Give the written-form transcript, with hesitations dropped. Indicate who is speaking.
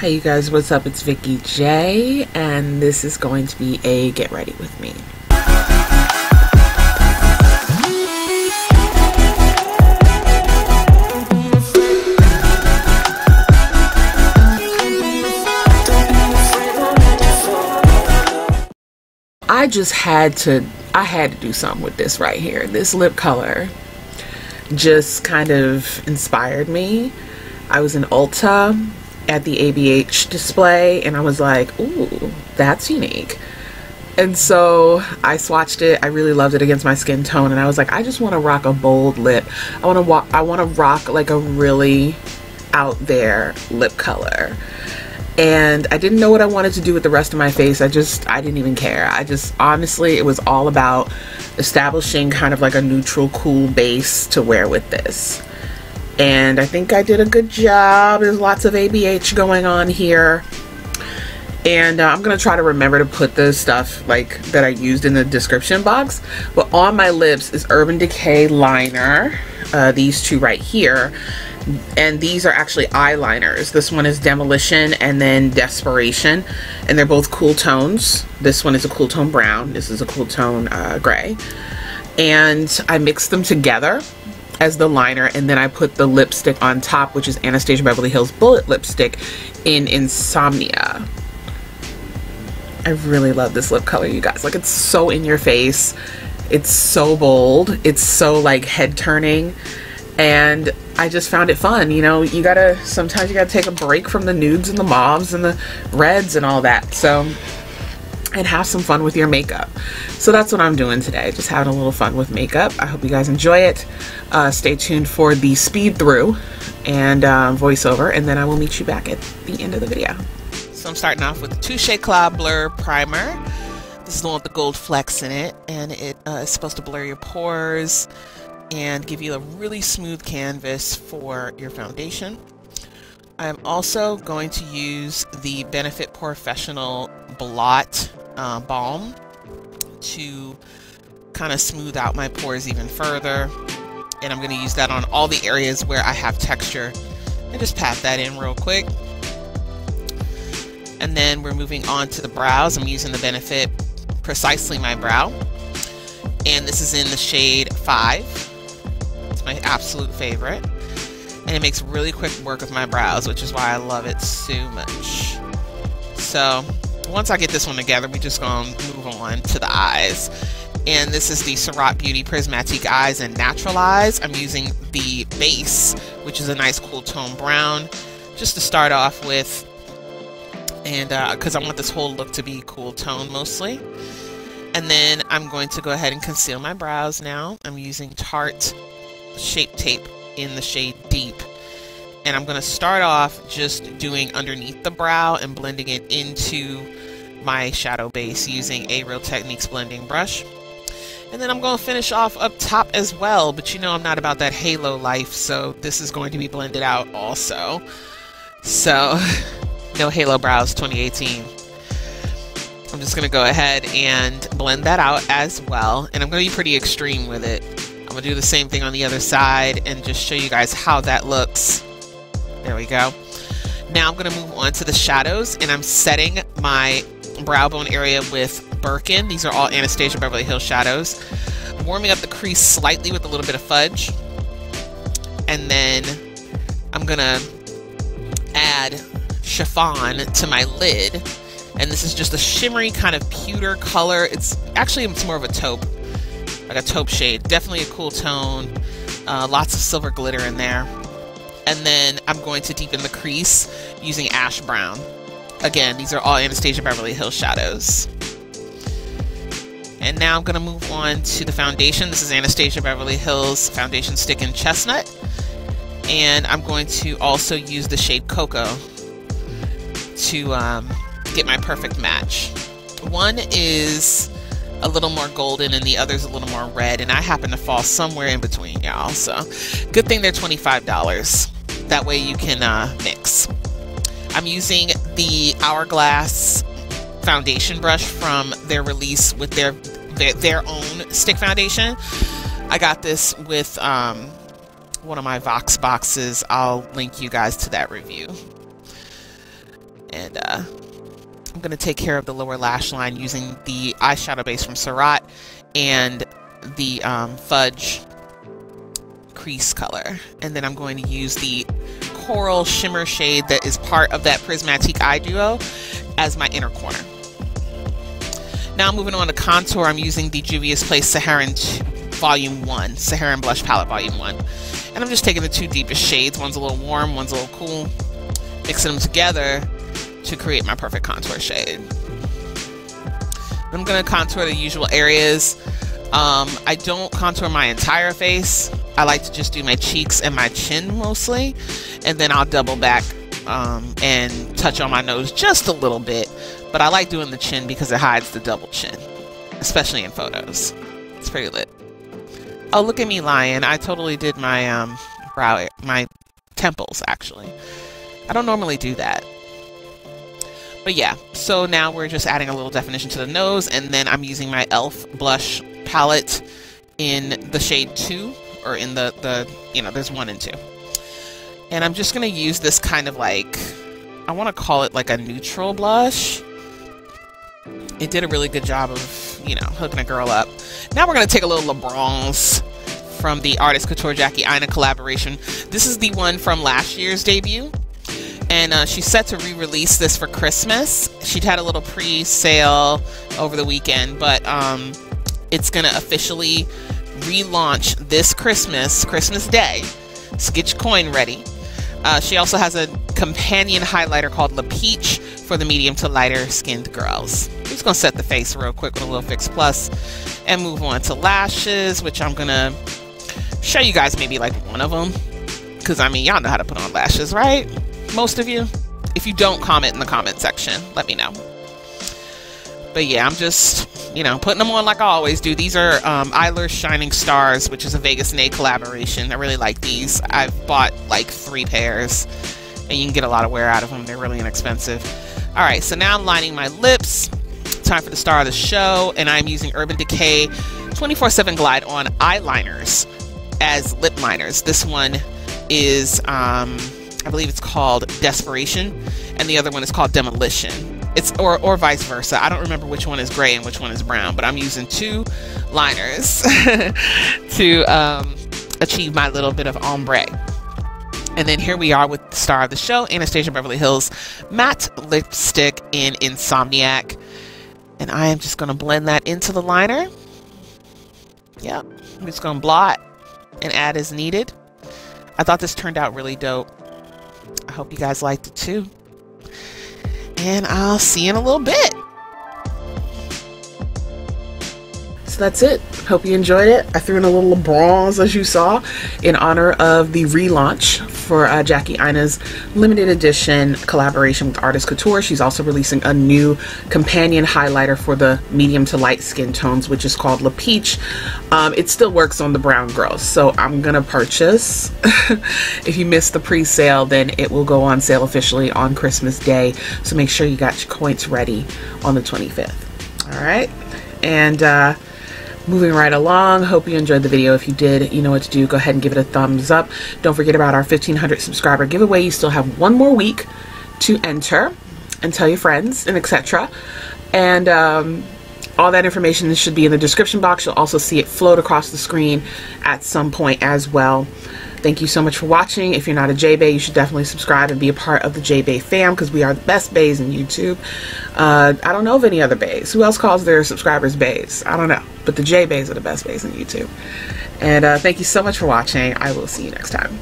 Speaker 1: Hey you guys, what's up? It's Vicky J, and this is going to be a Get Ready With Me. I had to do something with this right here. This lip color just kind of inspired me. I was in Ulta at the ABH display and I was like, ooh, that's unique. And so I swatched it. I really loved it against my skin tone and I was like, I just want to rock a bold lip. I want to rock like a really out there lip color. And I didn't know what I wanted to do with the rest of my face. I didn't even care. Honestly, it was all about establishing kind of like a neutral, cool base to wear with this. And I think I did a good job. There's lots of ABH going on here. And I'm going to try to remember to put the stuff like that I used in the description box. But on my lips is Urban Decay liner. These two right here. And these are actually eyeliners. This one is Demolition and then Desperation. And they're both cool tones. This one is a cool tone brown. This is a cool tone gray. And I mixed them together as the liner, and then I put the lipstick on top, which is Anastasia Beverly Hills Bullet Lipstick in Insomnia. I really love this lip color, you guys. Like, it's so in your face. It's so bold. It's so like head turning. And I just found it fun. You know, sometimes you gotta take a break from the nudes and the mauves and the reds and all that. So, and have some fun with your makeup. So that's what I'm doing today. Just having a little fun with makeup. I hope you guys enjoy it. Stay tuned for the speed through and voiceover, and then I will meet you back at the end of the video. So I'm starting off with the Touche Eclat Blur Primer. This is the one with the gold flecks in it, and it is supposed to blur your pores and give you a really smooth canvas for your foundation. I'm also going to use the Benefit Porefessional Blot Balm to kind of smooth out my pores even further. And I'm going to use that on all the areas where I have texture. And just pat that in real quick. And then we're moving on to the brows. I'm using the Benefit Precisely My Brow. And this is in the shade 5. It's my absolute favorite. And it makes really quick work with my brows, which is why I love it so much. So once I get this one together, we're just going to move on to the eyes. And this is the Surratt Beauty Prismatique Eyes in Naturaleyes. I'm using the base, which is a nice cool tone brown, just to start off with. And because I want this whole look to be cool tone mostly. And then I'm going to go ahead and conceal my brows now. I'm using Tart Shape Tape in the shade Deep. And I'm going to start off just doing underneath the brow and blending it into my shadow base using a Real Techniques blending brush. And then I'm going to finish off up top as well, but you know I'm not about that halo life, so this is going to be blended out also. So, no halo brows 2018. I'm just going to go ahead and blend that out as well, and I'm going to be pretty extreme with it. I'm going to do the same thing on the other side and just show you guys how that looks. There we go. Now I'm going to move on to the shadows, and I'm setting my brow bone area with Birkin. These are all Anastasia Beverly Hills shadows. I'm warming up the crease slightly with a little bit of Fudge. And then I'm going to add Chiffon to my lid. And this is just a shimmery kind of pewter color. It's more of a taupe, like a taupe shade. Definitely a cool tone. Lots of silver glitter in there. And then I'm going to deepen the crease using ash brown. Again, these are all Anastasia Beverly Hills shadows. And now I'm going to move on to the foundation. This is Anastasia Beverly Hills Foundation Stick in Chestnut. And I'm going to also use the shade Cocoa to get my perfect match. One is a little more golden and the other's a little more red, and I happen to fall somewhere in between, y'all. So good thing they're $25. That way you can mix. I'm using the Hourglass foundation brush from their release with their own stick foundation. I got this with one of my Vox boxes. I'll link you guys to that review. And I'm going to take care of the lower lash line using the eyeshadow base from Surratt and the Fudge crease color. And then I'm going to use the coral shimmer shade that is part of that Prismatique eye duo as my inner corner. Now moving on to contour, I'm using the Juvia's Place Saharan Volume 1, Saharan Blush Palette Volume 1. And I'm just taking the two deepest shades. One's a little warm, one's a little cool. Mixing them together to create my perfect contour shade. I'm going to contour the usual areas. I don't contour my entire face. I like to just do my cheeks and my chin mostly. And then I'll double back and touch on my nose just a little bit. But I like doing the chin because it hides the double chin, especially in photos. It's pretty lit. Oh, look at me lying. I totally did my my temples, actually. I don't normally do that. But yeah, so now we're just adding a little definition to the nose, and then I'm using my e.l.f. blush palette in the shade 2, or in the you know, there's 1 and 2. And I'm just going to use this kind of like, I want to call it like a neutral blush. It did a really good job of, you know, hooking a girl up. Now we're going to take a little LaBronze from the Artist Couture Jackie Aina collaboration. This is the one from last year's debut. And she's set to re-release this for Christmas. She'd had a little pre-sale over the weekend, but it's going to officially relaunch this Christmas Day. So get your coin ready. She also has a companion highlighter called La Peach for the medium to lighter skinned girls. I'm just going to set the face real quick with a little Fix Plus and move on to lashes, which I'm going to show you guys maybe like one of them. Because, I mean, y'all know how to put on lashes, right? Most of you. If you don't, comment in the comment section. Let me know. But yeah, I'm just, you know, putting them on like I always do. These are Eylure Shining Stars, which is a Vegas Nay collaboration. I really like these. I've bought like 3 pairs, and you can get a lot of wear out of them. They're really inexpensive. All right, so now I'm lining my lips. Time for the star of the show, and I'm using Urban Decay 24/7 Glide On eyeliners as lip liners. This one is, I believe it's called Desperation, and the other one is called Demolition. It's or vice versa. I don't remember which one is gray and which one is brown, but I'm using 2 liners to achieve my little bit of ombre. And then here we are with the star of the show, Anastasia Beverly Hills matte lipstick in Insomniac. And I am just going to blend that into the liner. Yep. I'm just going to blot and add as needed. I thought this turned out really dope. I hope you guys liked it too. And I'll see you in a little bit. So that's it. Hope you enjoyed it. I threw in a little LaBronze, as you saw, in honor of the relaunch for Jackie Aina's limited edition collaboration with Artist Couture. She's also releasing a new companion highlighter for the medium to light skin tones, which is called La Peach. It still works on the brown girls, so I'm gonna purchase. If you missed the pre-sale, then it will go on sale officially on Christmas Day, so make sure you got your coins ready on the 25th. All right, and moving right along, hope you enjoyed the video. If you did, you know what to do. Go ahead and give it a thumbs up. Don't forget about our 1,500 subscriber giveaway. You still have 1 more week to enter, and tell your friends, and etc. And all that information should be in the description box. You'll also see it float across the screen at some point as well. Thank you so much for watching. If you're not a JeahBaes, you should definitely subscribe and be a part of the JeahBaes fam, because we are the best baes in YouTube. I don't know of any other baes. Who else calls their subscribers baes? I don't know. But the JeahBaes are the best baes in YouTube. And thank you so much for watching. I will see you next time.